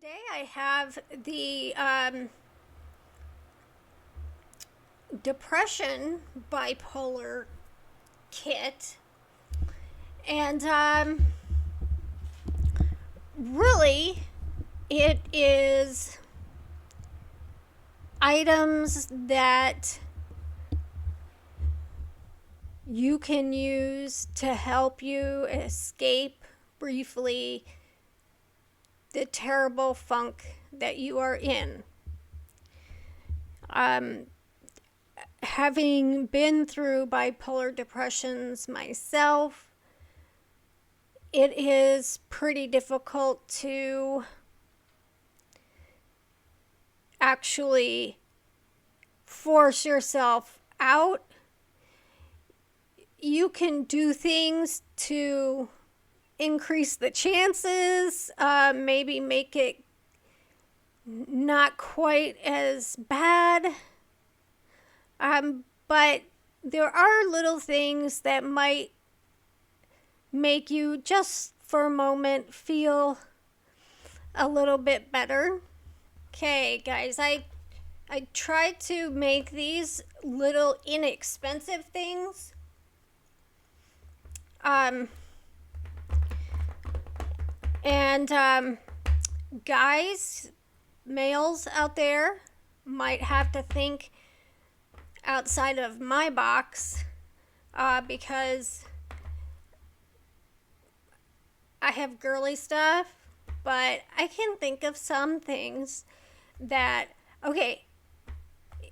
Today I have the Depression Bipolar Kit, and really it is items that you can use to help you escape briefly the terrible funk that you are in. Um, Having been through bipolar depressions myself, it is pretty difficult to actually force yourself out. You can do things to increase the chances, maybe make it not quite as bad. But there are little things that might make you just for a moment feel a little bit better. Okay, guys, I tried to make these little inexpensive things. Um, and guys, males out there might have to think outside of my box because I have girly stuff, but I can think of some things that, okay,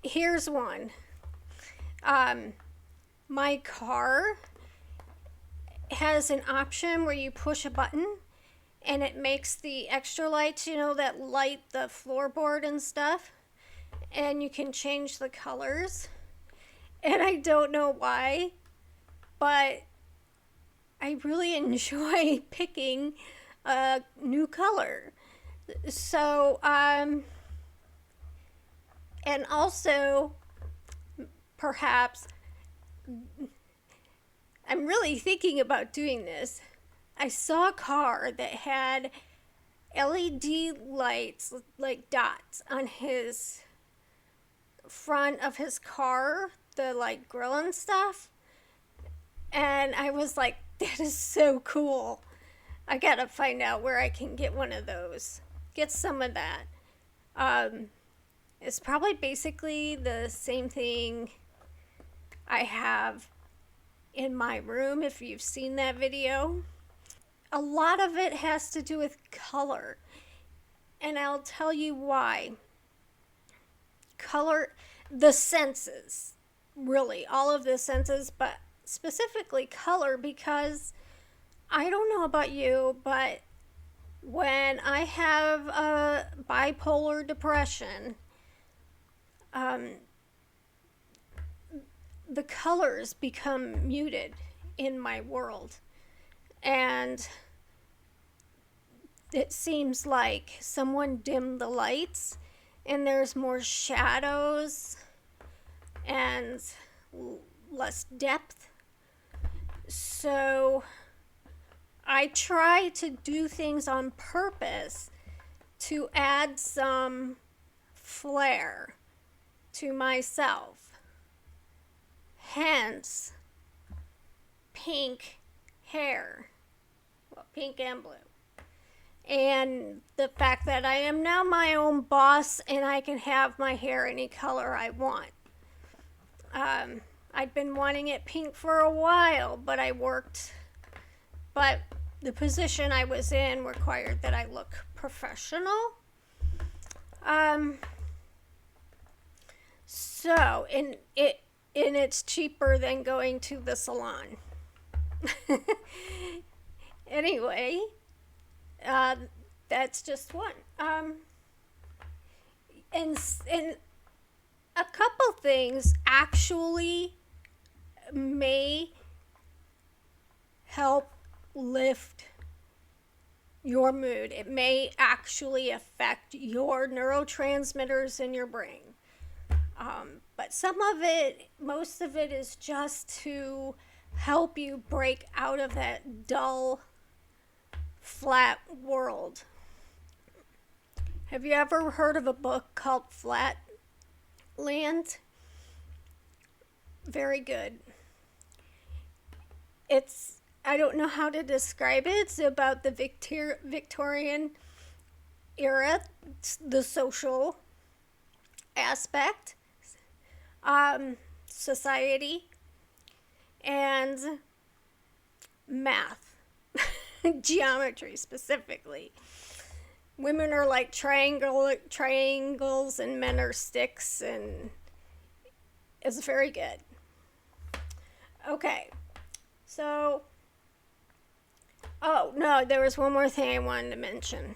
here's one. My car has an option where you push a button and it makes the extra lights, that light the floorboard and stuff, and you can change the colors. And I don't know why, but I really enjoy picking a new color. So, and also, perhaps, I'm really thinking about doing this. I saw a car that had LED lights, like dots, on his front of his car, the like grill and stuff. And I was like, that is so cool. I gotta find out where I can get one of those. Get some of that. It's probably basically the same thing I have in my room, if you've seen that video. A lot of it has to do with color, and I'll tell you why. Color, the senses, really, all of the senses, but specifically color, because I don't know about you, but when I have a bipolar depression, the colors become muted in my world. And it seems like someone dimmed the lights and there's more shadows and less depth. So I try to do things on purpose to add some flair to myself. Hence, pink hair. Well, pink and blue. And the fact that I am now my own boss and I can have my hair any color I want. I'd been wanting it pink for a while, but the position I was in required that I look professional. So, and it's cheaper than going to the salon. Anyway, that's just one. And a couple things actually may help lift your mood. It may actually affect your neurotransmitters in your brain. But most of it is just to help you break out of that dull, flat world. Have you ever heard of a book called Flatland? Very good. I don't know how to describe it. It's about the Victorian era, the social aspect, society, and math, geometry specifically. Women are like triangles, and men are sticks, and it's very good. Okay, so, oh no, there was one more thing I wanted to mention.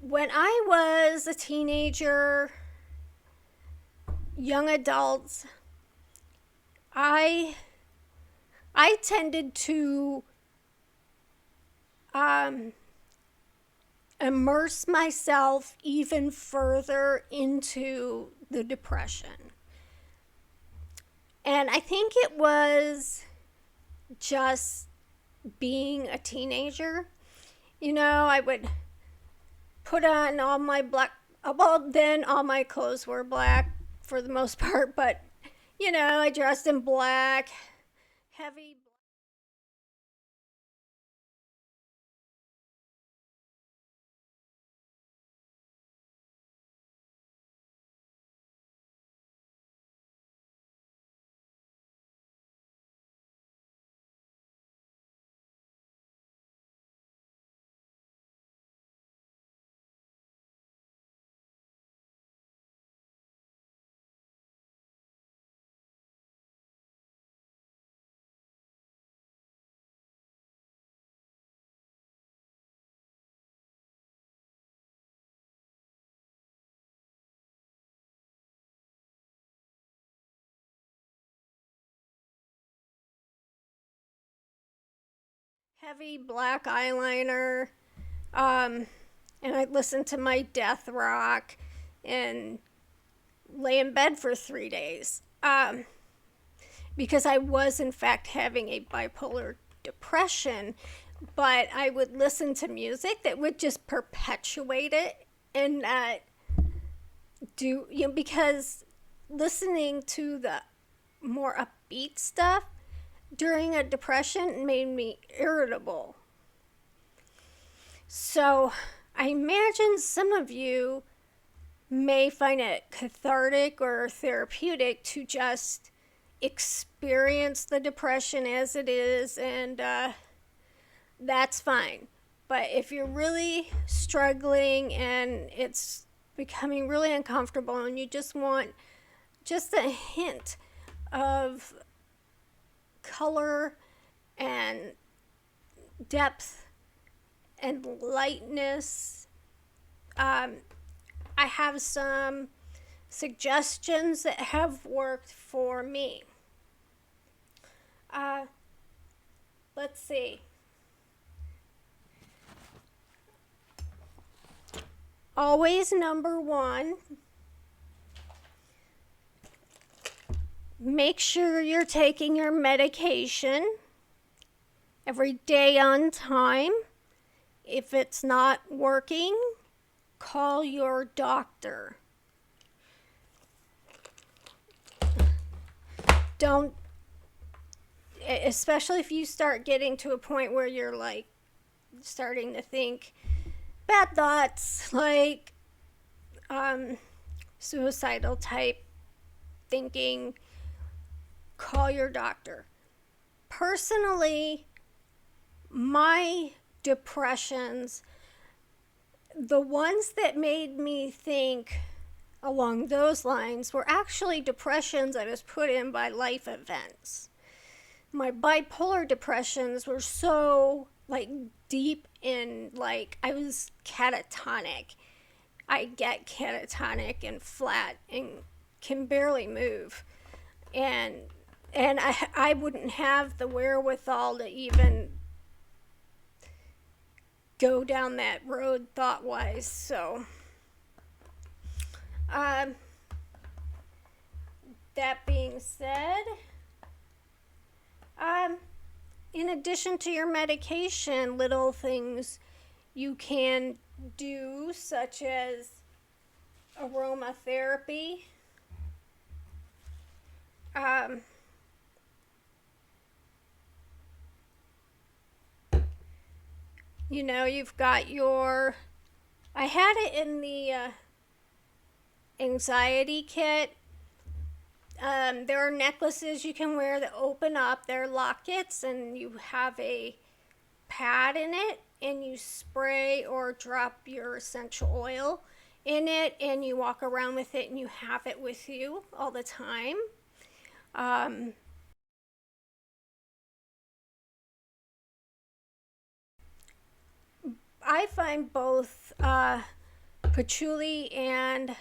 When I was a teenager, young adults, I tended to immerse myself even further into the depression. And I think it was just being a teenager. I would put on all my black, well, then all my clothes were black for the most part, but, I dressed in black, heavy. Heavy black eyeliner, um, and I'd listen to my death rock and lay in bed for 3 days, because I was, in fact, having a bipolar depression, but I would listen to music that would just perpetuate it and because listening to the more upbeat stuff during a depression made me irritable. So I imagine some of you may find it cathartic or therapeutic to just experience the depression as it is, and that's fine. But if you're really struggling and it's becoming really uncomfortable and you just want just a hint of color and depth and lightness, I have some suggestions that have worked for me. Let's see. Always number one, make sure you're taking your medication every day on time. If it's not working, call your doctor. Don't, especially if you start getting to a point where you're like starting to think bad thoughts, like suicidal type thinking, call your doctor. Personally, my depressions, the ones that made me think along those lines, were actually depressions I was put in by life events. My bipolar depressions were so like deep in, like, I was catatonic. I get catatonic and flat and can barely move. And I wouldn't have the wherewithal to even go down that road thought wise. So, that being said, in addition to your medication, little things you can do, such as aromatherapy. Um, you've got your, I had it in the anxiety kit. There are necklaces you can wear that open up. They're lockets, and you have a pad in it, and you spray or drop your essential oil in it, and you walk around with it, and you have it with you all the time. Um, I find both patchouli and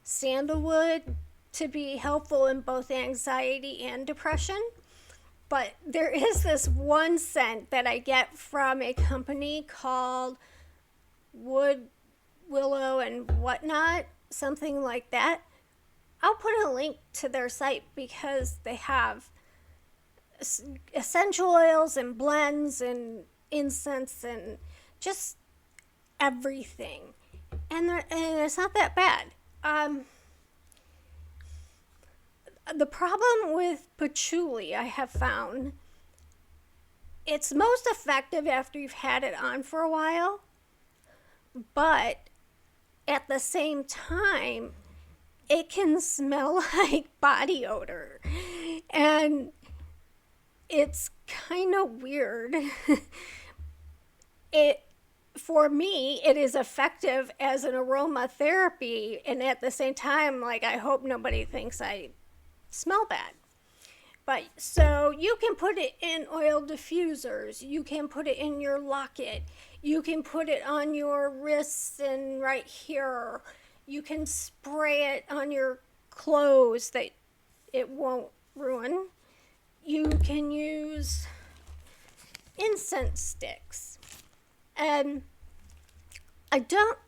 sandalwood to be helpful in both anxiety and depression. But there is this one scent that I get from a company called Wood, Willow, and Whatnot, something like that. I'll put a link to their site because they have essential oils and blends and incense and just everything. And it's not that bad. The problem with patchouli, I have found, it's most effective after you've had it on for a while, but at the same time, it can smell like body odor. And it's kind of weird. For me, it is effective as an aromatherapy, and at the same time, like, I hope nobody thinks I smell bad. But so you can put it in oil diffusers, you can put it in your locket, you can put it on your wrists and right here, you can spray it on your clothes that it won't ruin. You can use incense sticks. And I don't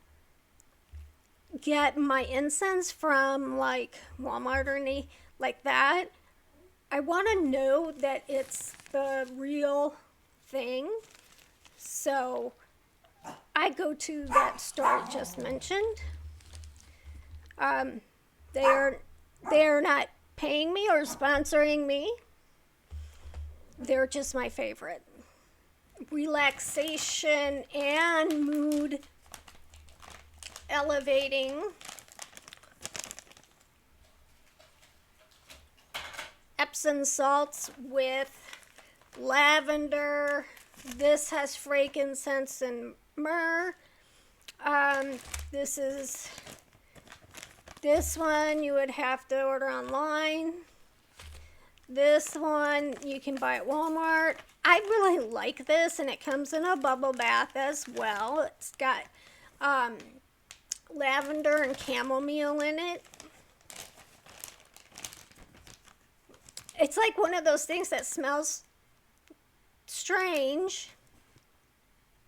get my incense from like Walmart or any like that. I want to know that it's the real thing. So I go to that store I just mentioned. They are not paying me or sponsoring me. They're just my favorite. Relaxation and mood elevating Epsom salts with lavender. This has frankincense and myrrh. This one you would have to order online. This one you can buy at Walmart. I really like this, and it comes in a bubble bath as well. It's got lavender and chamomile in it. It's like one of those things that smells strange,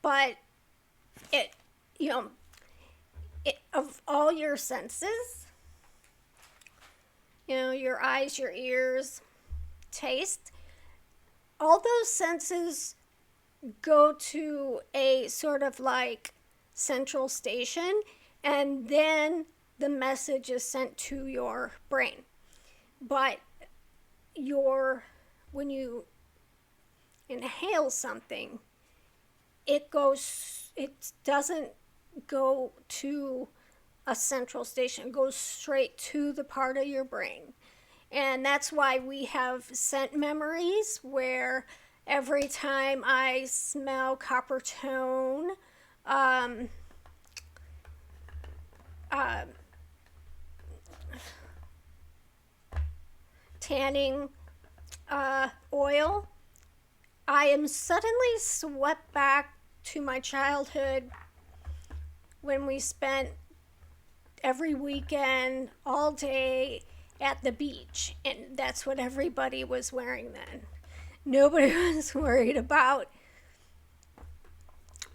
but it of all your senses, your eyes, your ears, taste, all those senses go to a sort of like central station, and then the message is sent to your brain. But when you inhale something, it doesn't go to a central station. It goes straight to the part of your brain. And that's why we have scent memories, where every time I smell copper tone, tanning oil, I am suddenly swept back to my childhood when we spent every weekend all day at the beach, and that's what everybody was wearing then. Nobody was worried about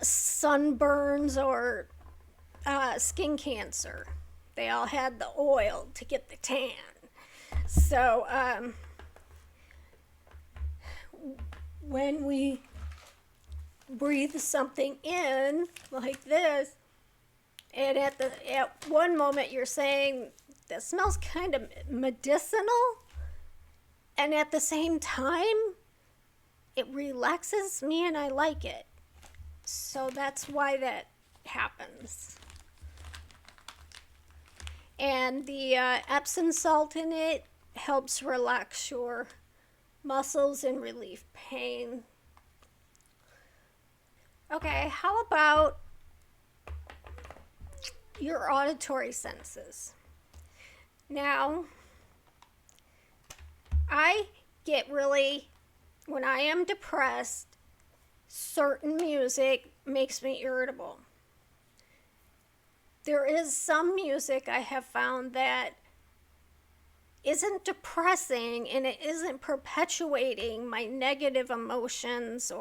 sunburns or skin cancer. They all had the oil to get the tan. So when we breathe something in like this, and at one moment you're saying that smells kind of medicinal, and at the same time it relaxes me and I like it. So that's why that happens. And the Epsom salt in it helps relax your muscles and relieve pain. Okay, how about your auditory senses? Now, I get really, when I am depressed, certain music makes me irritable. There is some music I have found that isn't depressing and it isn't perpetuating my negative emotions,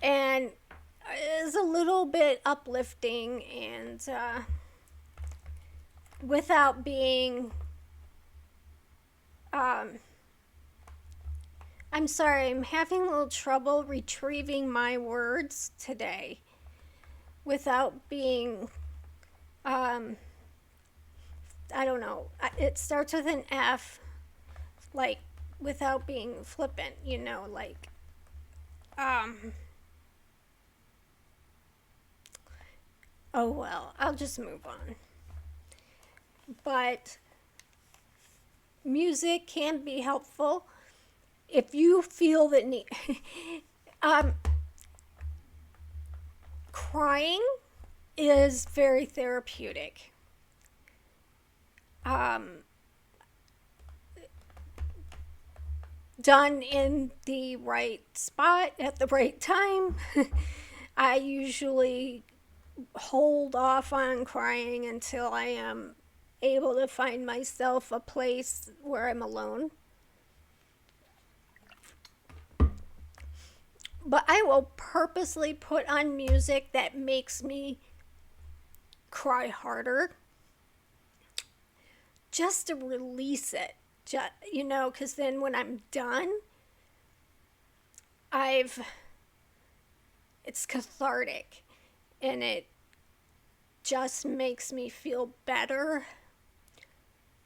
and is a little bit uplifting and without being I'm sorry, I'm having a little trouble retrieving my words today without being I don't know, it starts with an F, like without being flippant, like oh well, I'll just move on. But music can be helpful if you feel that crying is very therapeutic. Done in the right spot at the right time. I usually hold off on crying until I am able to find myself a place where I'm alone. But I will purposely put on music that makes me cry harder just to release it. Because then when I'm done, it's cathartic and it just makes me feel better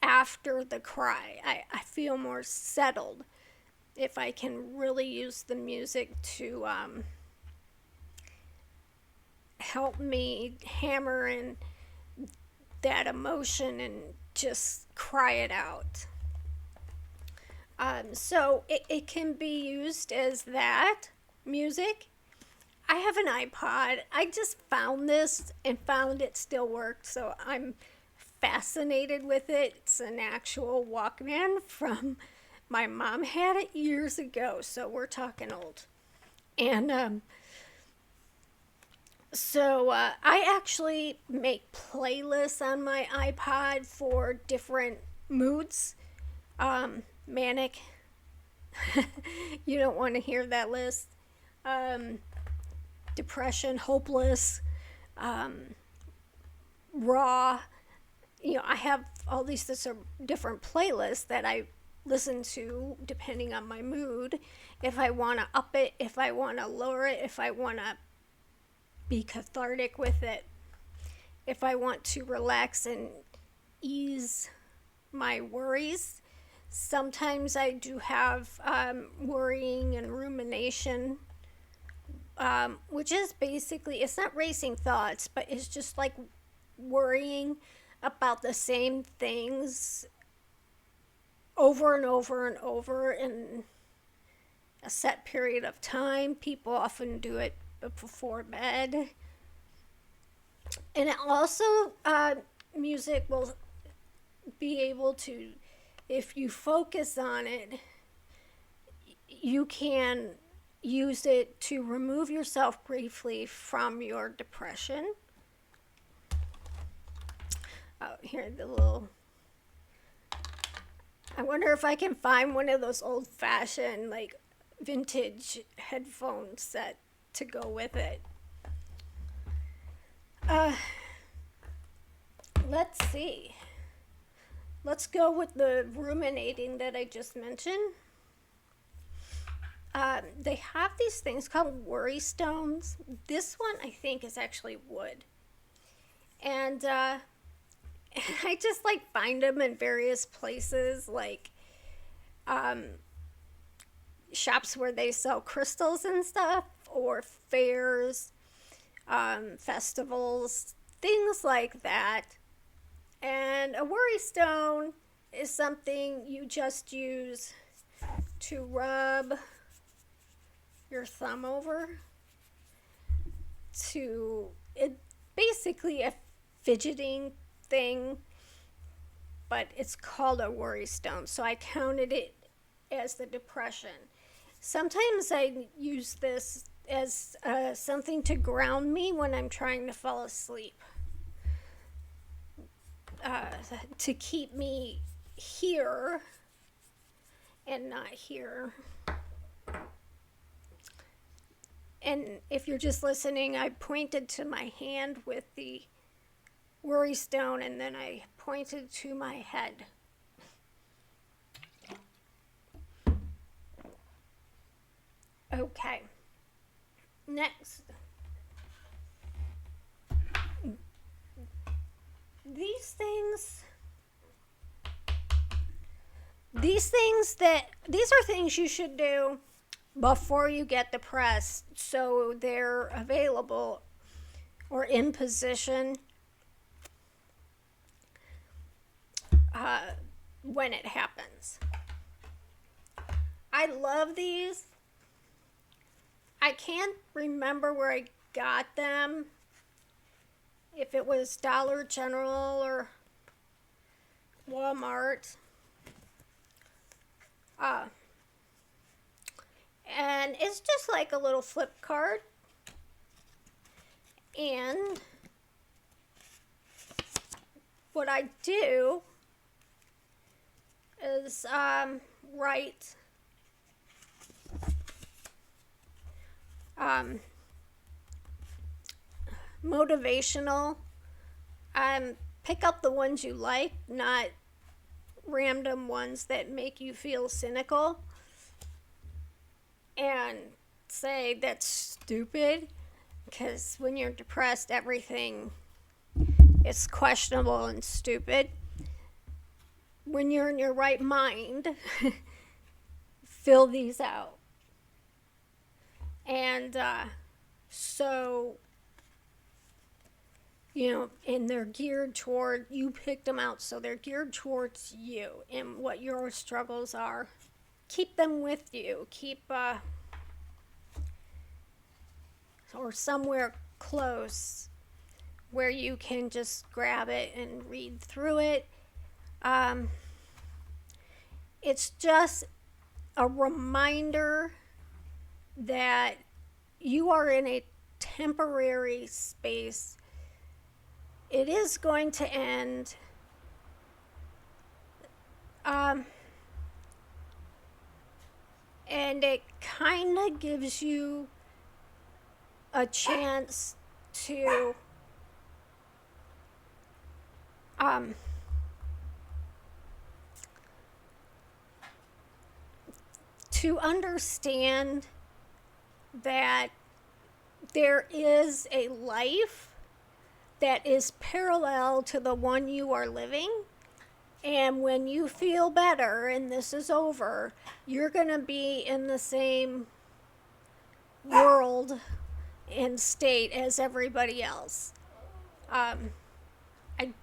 after the cry. I feel more settled if I can really use the music to help me hammer in that emotion and just cry it out. So it can be used as that music. I have an iPod. I just found this and found it still worked, so I'm fascinated with it. It's an actual Walkman from my mom had it years ago, so we're talking old. And so I actually make playlists on my iPod for different moods. Manic. You don't want to hear that list. Depression, hopeless, raw. I have all these different playlists that I listen to depending on my mood. If I want to up it, if I want to lower it, if I want to be cathartic with it, if I want to relax and ease my worries. Sometimes I do have worrying and rumination, which is basically, it's not racing thoughts, but it's just like worrying about the same things over and over and over in a set period of time. People often do it before bed. And also, music will be able to, if you focus on it, you can use it to remove yourself briefly from your depression. Oh, here, I wonder if I can find one of those old-fashioned, like, vintage headphone set to go with it. Let's see. Let's go with the ruminating that I just mentioned. They have these things called worry stones. This one, I think, is actually wood. And I just like find them in various places, like shops where they sell crystals and stuff, or fairs, festivals, things like that. And a worry stone is something you just use to rub your thumb over. It basically a fidgeting thing, but it's called a worry stone. So I counted it as the depression. Sometimes I use this as something to ground me when I'm trying to fall asleep, to keep me here and not here. And if you're just listening, I pointed to my hand with the worry stone, and then I pointed to my head. Okay. Next. These are things you should do before you get depressed, so they're available or in position when it happens. I love these. I can't remember where I got them, if it was Dollar General or Walmart. And it's just like a little flip card. And what I do is write motivational. Pick up the ones you like, not random ones that make you feel cynical, and say that's stupid, because when you're depressed, everything is questionable and stupid. When you're in your right mind, fill these out. And and they're geared toward, you picked them out, so they're geared towards you and what your struggles are. Keep them with you. Or somewhere close where you can just grab it and read through it. It's just a reminder that you are in a temporary space. It is going to end. And it kind of gives you a chance to understand that there is a life that is parallel to the one you are living. And when you feel better and this is over, you're going to be in the same world and state as everybody else. I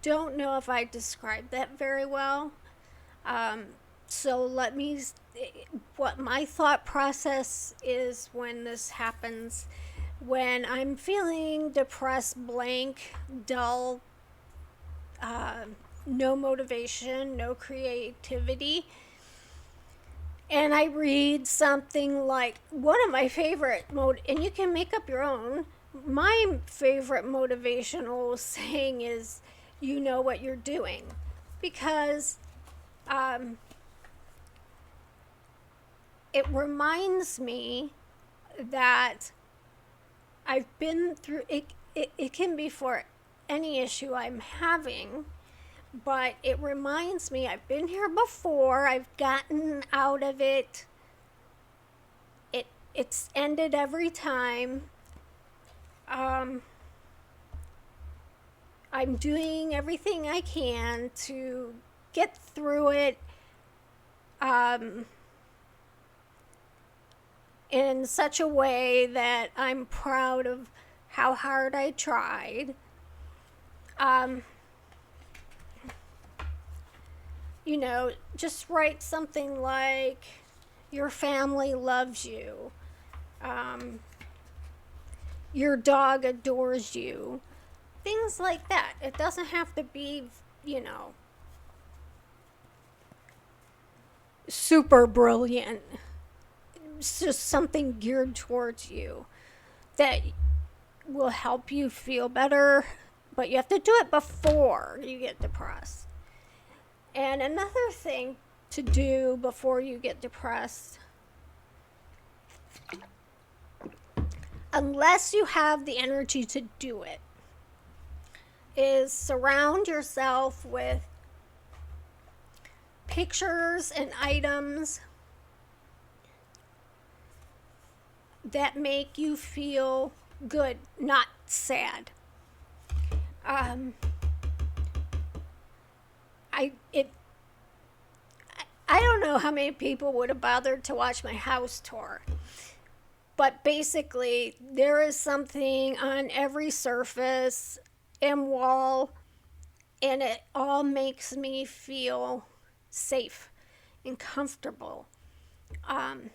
don't know if I described that very well. So what my thought process is when this happens, when I'm feeling depressed, blank, dull, no motivation, no creativity, and I read something like one of my favorite and you can make up your own. My favorite motivational saying is, "You know what you're doing," because it reminds me that I've been through it. It can be for any issue I'm having, but it reminds me I've been here before. I've gotten out of it. It It's ended every time. Um, I'm doing everything I can to get through it um, in such a way that I'm proud of how hard I tried. Um, just write something like, your family loves you. Um, your dog adores you. Things like that. It doesn't have to be, super brilliant. It's just something geared towards you that will help you feel better, but you have to do it before you get depressed. And another thing to do before you get depressed, unless you have the energy to do it, is surround yourself with pictures and items that make you feel good, not sad. Um, I it I don't know how many people would have bothered to watch my house tour, but basically there is something on every surface and wall, and it all makes me feel safe and comfortable. Um,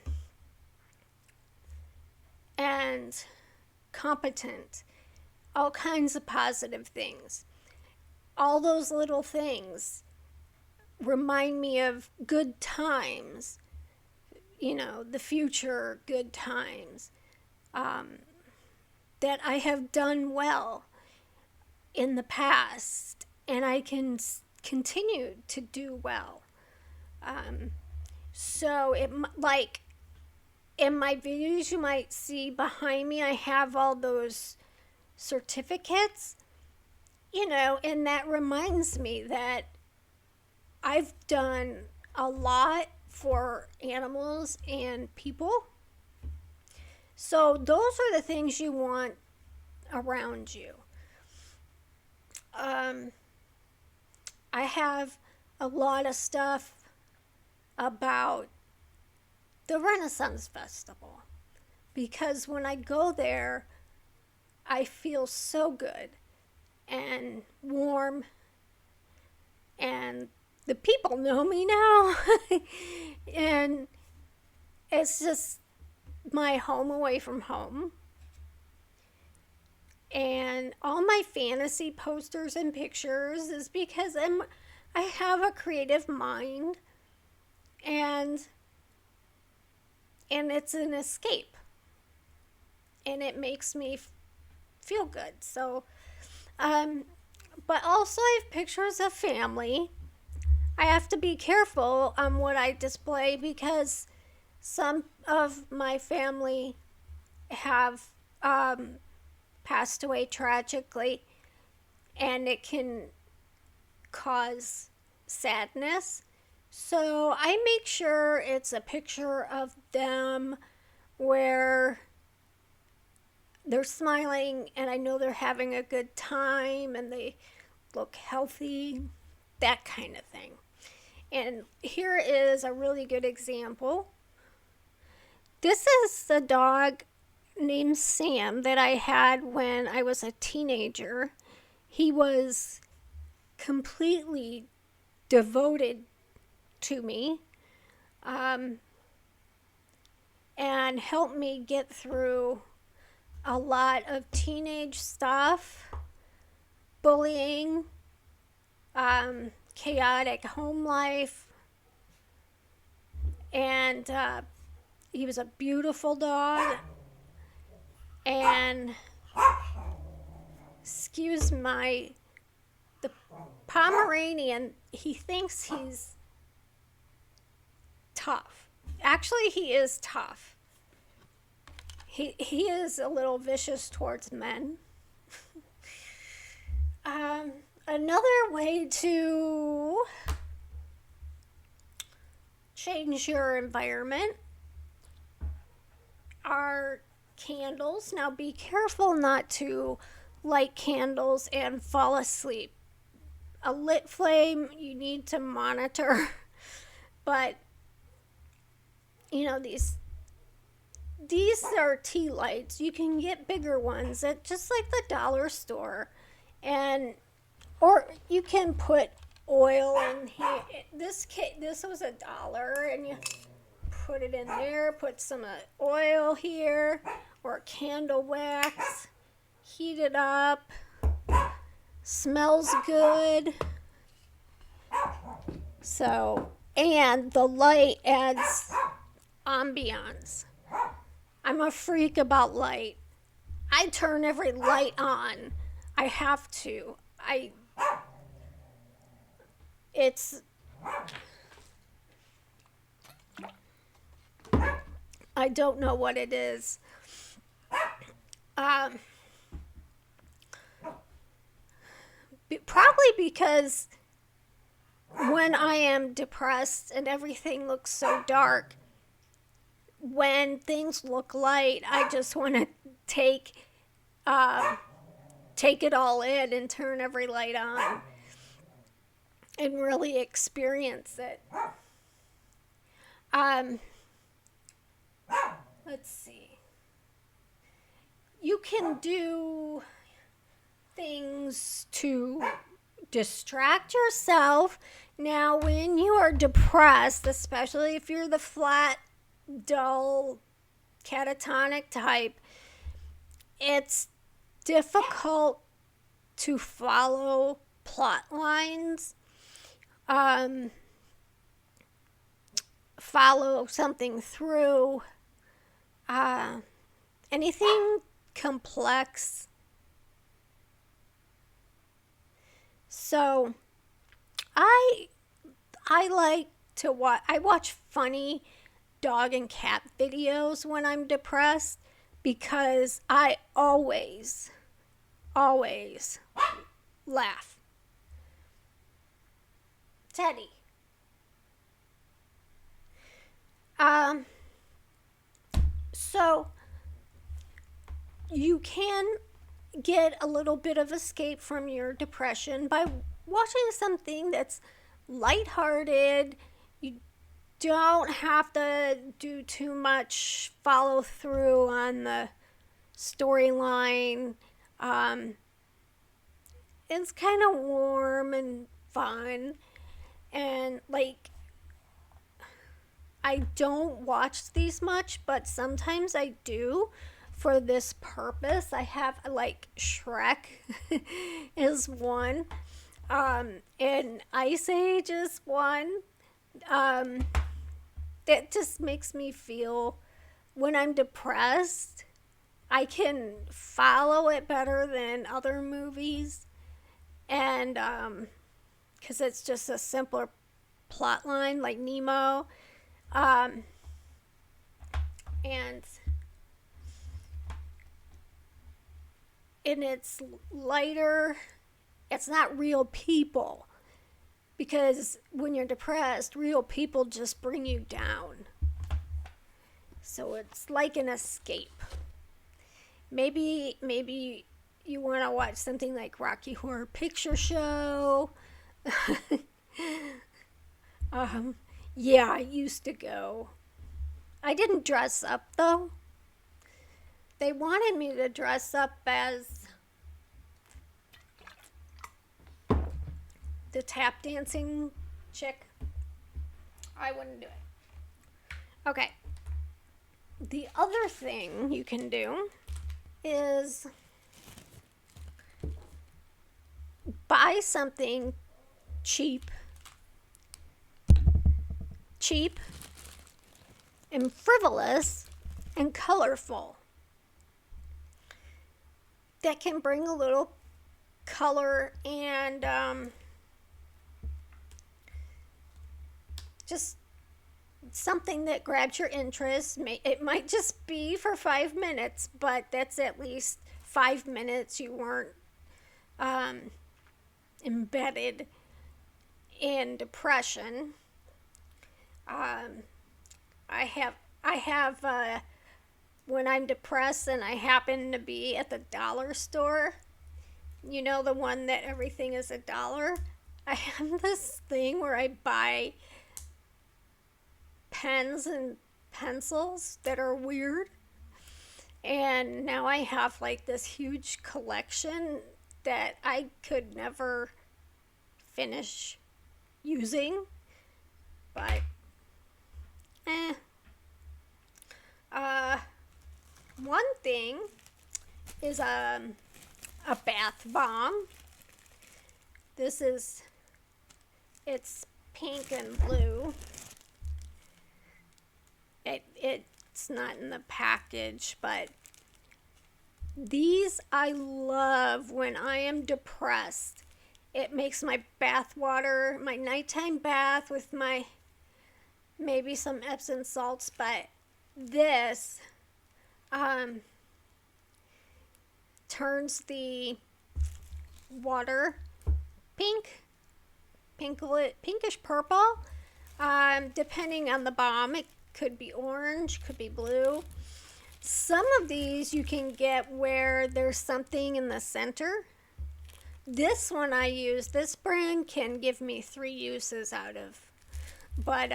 and competent, all kinds of positive things. All those little things remind me of good times, the future good times, that I have done well in the past and I can continue to do well. So like in my videos, you might see behind me, I have all those certificates, and that reminds me that I've done a lot for animals and people. So those are the things you want around you. I have a lot of stuff about the Renaissance Festival because when I go there, I feel so good and warm, and the people know me now. And it's just my home away from home. And all my fantasy posters and pictures is because I have a creative mind, and it's an escape, and it makes me feel good. So but also I have pictures of family. I have to be careful on what I display because some of my family have passed away tragically, and it can cause sadness. So I make sure it's a picture of them where they're smiling and I know they're having a good time and they look healthy, that kind of thing. And here is a really good example. This is the dog named Sam that I had when I was a teenager. He was completely devoted to me, and helped me get through a lot of teenage stuff, bullying, chaotic home life, and he was a beautiful dog. And the Pomeranian, he thinks he's tough. Actually, he is tough. He is a little vicious towards men. Another way to change your environment, are candles. Now be careful not to light candles and fall asleep. A lit flame you need to monitor, but these are tea lights. You can get bigger ones at just like the dollar store, and or you can put oil in here. This was $1, and you put it in there. Put some oil here or candle wax. Heat it up. Smells good. So, and the light adds ambiance. I'm a freak about light. I turn every light on. I have to. I don't know what it is. Probably because when I am depressed and everything looks so dark, when things look light, I just want to take it all in and turn every light on and really experience it. Let's see. You can do things to distract yourself. Now, when you are depressed, especially if you're the flat, dull, catatonic type, it's difficult to follow plot lines, follow something through, anything complex. So I like to watch funny dog and cat videos when I'm depressed, because I always laugh. Teddy. So you can get a little bit of escape from your depression by watching something that's lighthearted. You don't have to do too much follow through on the storyline. It's kind of warm and fun, and like, I don't watch these much, but sometimes I do for this purpose. I have like Shrek is one, and Ice Age is one. It just makes me feel, when I'm depressed, I can follow it better than other movies, and because it's just a simpler plot line, like Nemo. And it's lighter. It's not real people, because when you're depressed, real people just bring you down. So it's like an escape. Maybe you want to watch something like Rocky Horror Picture Show. Yeah, I used to go. I didn't dress up, though. They wanted me to dress up as the tap dancing chick. I wouldn't do it. Okay. The other thing you can do is buy something cheap and frivolous and colorful that can bring a little color and just something that grabs your interest. It might just be for 5 minutes, but that's at least 5 minutes you weren't embedded in depression. I have when I'm depressed and I happen to be at the dollar store, you know, the one that everything is $1, I have this thing where I buy pens and pencils that are weird. And now I have like this huge collection that I could never finish using. But, eh. One thing is a bath bomb. It's pink and blue. It's not in the package, but these I love when I am depressed. It makes my bath water, my nighttime bath with my maybe some Epsom salts, but this turns the water pinkish purple, depending on the bomb. It could be orange, could be blue. Some of these you can get where there's something in the center. This one I use, this brand can give me 3 uses out of, but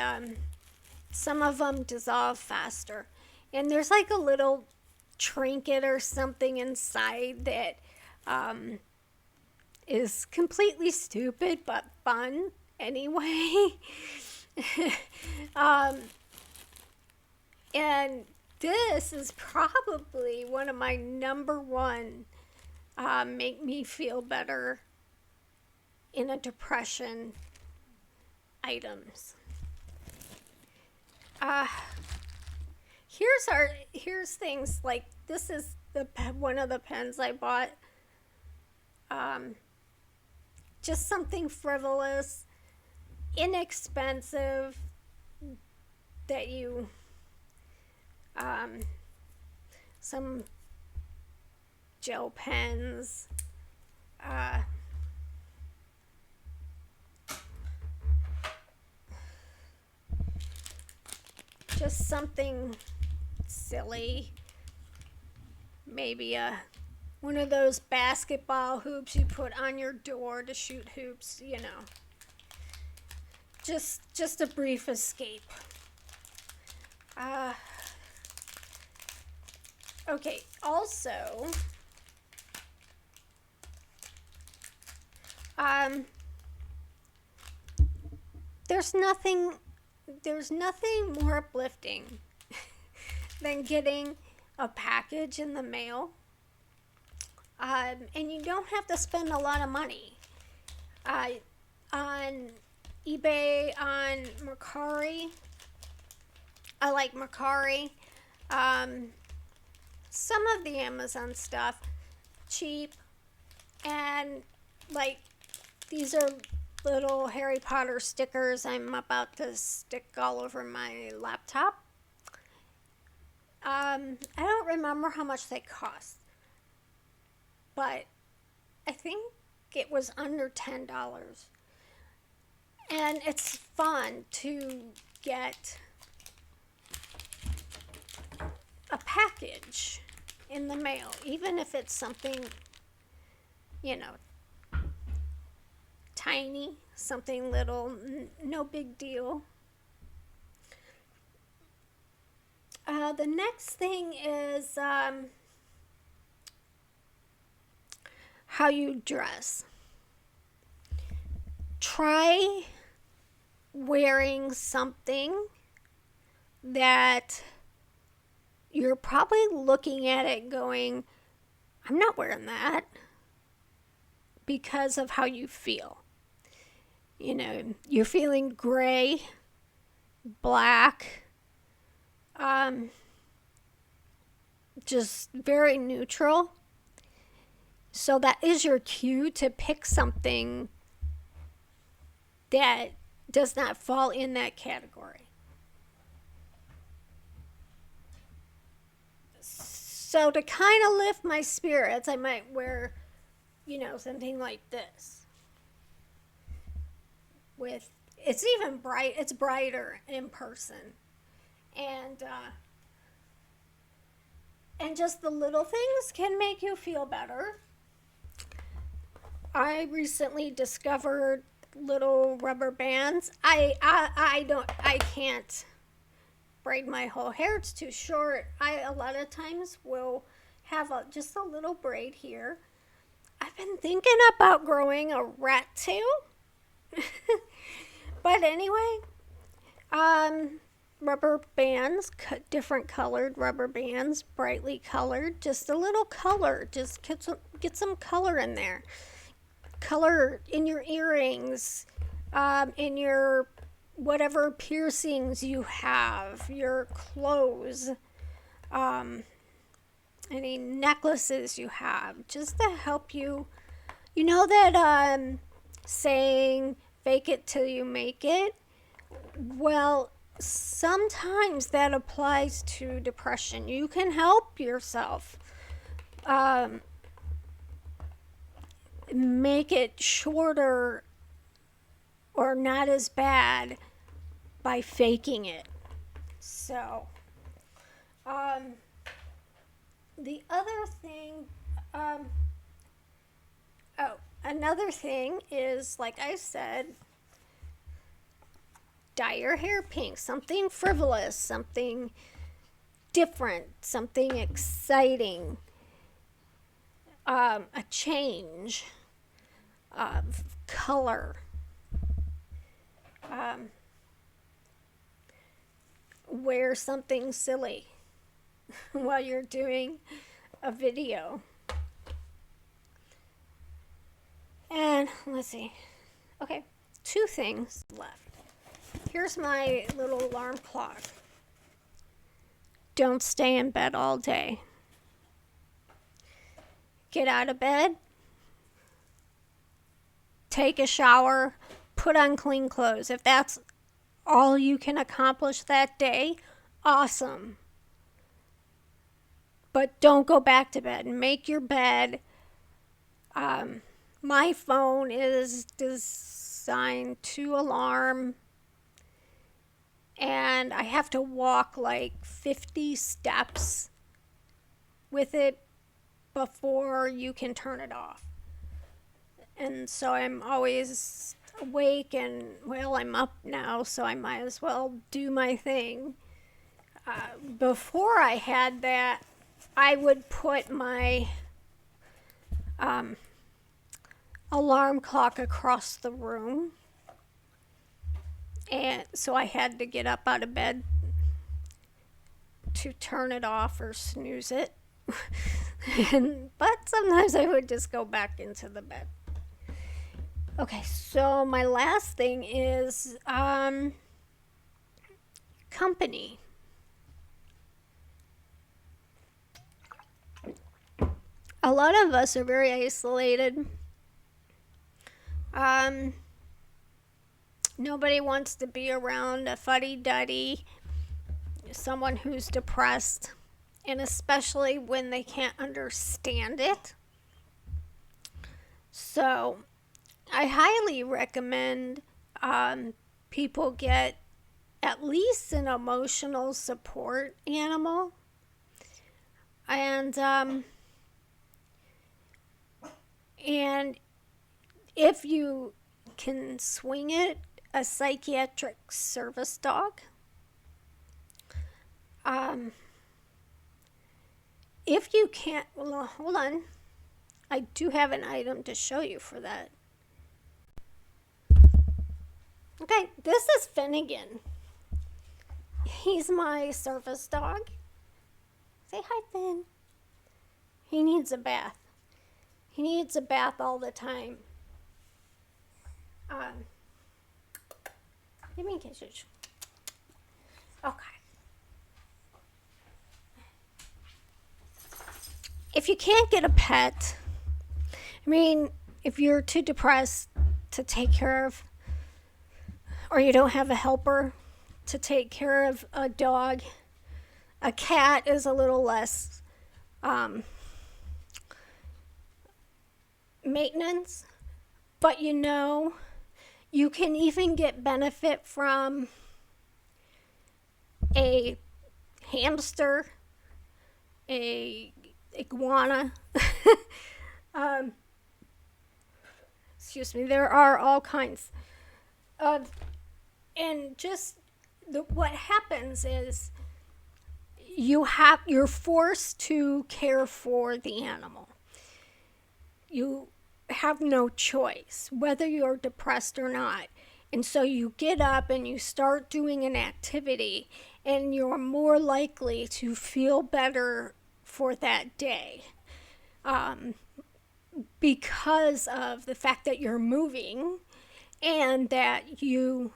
some of them dissolve faster. And there's like a little trinket or something inside that is completely stupid but fun anyway. And this is probably one of my number one make me feel better in a depression items. Here's things like this is one of the pens I bought. Just something frivolous, inexpensive that you some gel pens, just something silly, maybe one of those basketball hoops you put on your door to shoot hoops, you know, just a brief escape. Okay, also, there's nothing more uplifting than getting a package in the mail. And you don't have to spend a lot of money. On eBay, on Mercari, I like Mercari. Some of the Amazon stuff, cheap, and like these are little Harry Potter stickers I'm about to stick all over my laptop. I don't remember how much they cost, but I think it was under $10. And it's fun to get a package in the mail, even if it's something, you know, tiny, something little, no big deal. The next thing is how you dress. Try wearing something that you're probably looking at it going, I'm not wearing that, because of how you feel. You know, you're feeling gray, black, just very neutral. So that is your cue to pick something that does not fall in that category. So to kind of lift my spirits, I might wear, you know, something like this. It's even bright, it's brighter in person. And And just the little things can make you feel better. I recently discovered little rubber bands. I can't braid my whole hair. It's too short. I a lot of times will have just a little braid here. I've been thinking about growing a rat tail. But anyway, rubber bands, different colored rubber bands, brightly colored, just a little color. Just get some color in there. Color in your earrings, in your whatever piercings you have, your clothes, any necklaces you have, just to help you. You know that saying, fake it till you make it? Well, sometimes that applies to depression. You can help yourself. Make it shorter or not as bad by faking it. So, the other thing, another thing is, like I said, dye your hair pink, something frivolous, something different, something exciting, a change of color. Wear something silly while you're doing a video. And let's see. Okay, 2 things left. Here's my little alarm clock. Don't stay in bed all day. Get out of bed, take a shower, put on clean clothes. If that's all you can accomplish that day, awesome. But don't go back to bed. Make your bed. My phone is designed to alarm, and I have to walk like 50 steps with it before you can turn it off. And so I'm always awake, and well, I'm up now, so I might as well do my thing. Before I had that, I would put my alarm clock across the room, and so I had to get up out of bed to turn it off or snooze it. But sometimes I would just go back into the bed. Okay, so my last thing is company. A lot of us are very isolated. Nobody wants to be around a fuddy-duddy, someone who's depressed, and especially when they can't understand it. So I highly recommend people get at least an emotional support animal. And if you can swing it, a psychiatric service dog. If you can't, well, hold on. I do have an item to show you for that. Okay, this is Finnegan. He's my service dog. Say hi, Finn. He needs a bath. He needs a bath all the time. Give me a kiss. Okay. If you can't get a pet, I mean, if you're too depressed to take care of, or you don't have a helper to take care of a dog, a cat is a little less maintenance. But you know, you can even get benefit from a hamster a iguana. um, excuse me. There are all kinds of, and just what happens is you're forced to care for the animal. You have no choice whether you're depressed or not. And so you get up and you start doing an activity, and you're more likely to feel better for that day, because of the fact that you're moving and that you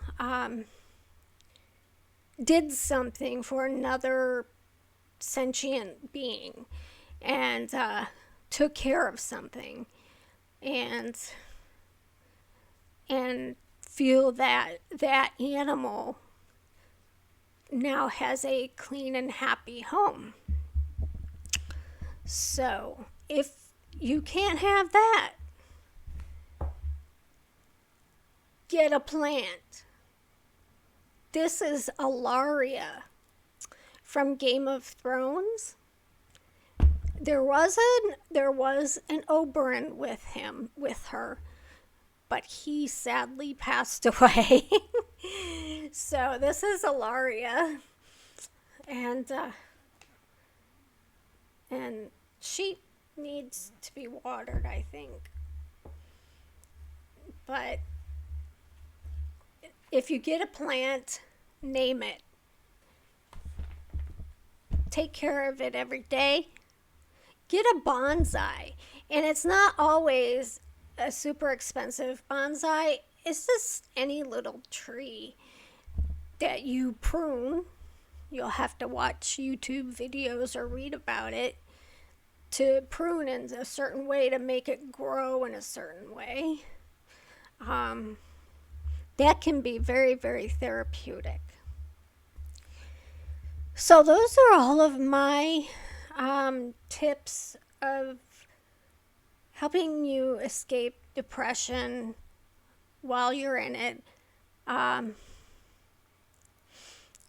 did something for another sentient being, and took care of something, and feel that that animal now has a clean and happy home. So if you can't have that, get a plant. This is Alaria from Game of Thrones. There was an Oberyn with her, but he sadly passed away. So this is Alaria, and she needs to be watered, I think. But if you get a plant, name it. Take care of it every day. Get a bonsai. And it's not always a super expensive bonsai. It's just any little tree that you prune. You'll have to watch YouTube videos or read about it to prune in a certain way to make it grow in a certain way. That can be very, very therapeutic. So those are all of my tips of helping you escape depression while you're in it.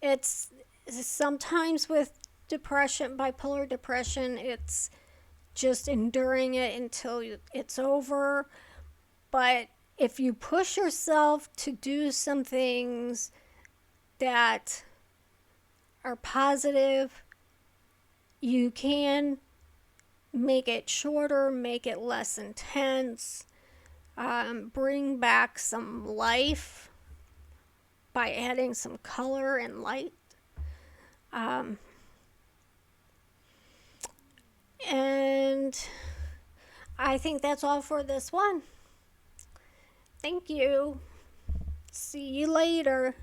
It's sometimes with depression, bipolar depression, it's just enduring it until it's over. But if you push yourself to do some things that are positive, you can make it shorter, make it less intense, bring back some life by adding some color and light. And I think that's all for this one. Thank you. See you later.